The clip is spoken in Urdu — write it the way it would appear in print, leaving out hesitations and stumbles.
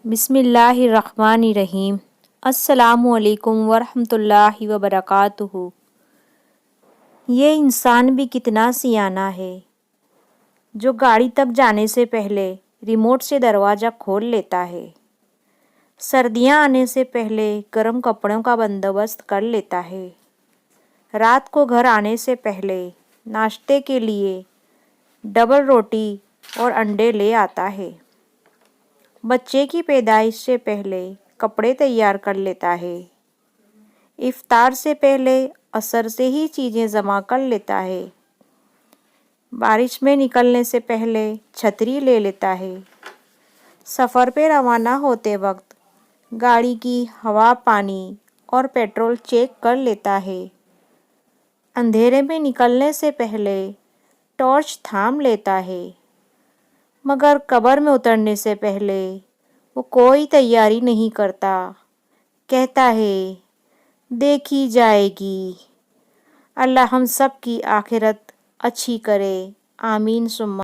بسم اللہ الرحمن الرحیم۔ السلام علیکم ورحمۃ اللہ وبرکاتہ۔ یہ انسان بھی کتنا سیانہ ہے جو گاڑی تک جانے سے پہلے ریموٹ سے دروازہ کھول لیتا ہے، سردیاں آنے سے پہلے گرم کپڑوں کا بندوبست کر لیتا ہے، رات کو گھر آنے سے پہلے ناشتے کے لیے ڈبل روٹی اور انڈے لے آتا ہے، بچے کی پیدائش سے پہلے کپڑے تیار کر لیتا ہے، افطار سے پہلے عصر سے ہی چیزیں جمع کر لیتا ہے، بارش میں نکلنے سے پہلے چھتری لے لیتا ہے، سفر پہ روانہ ہوتے وقت گاڑی کی ہوا، پانی اور پیٹرول چیک کر لیتا ہے، اندھیرے میں نکلنے سے پہلے ٹارچ تھام لیتا ہے، مگر قبر میں اترنے سے پہلے وہ کوئی تیاری نہیں کرتا، کہتا ہے دیکھی جائے گی۔ اللہ ہم سب کی آخرت اچھی کرے، آمین ثم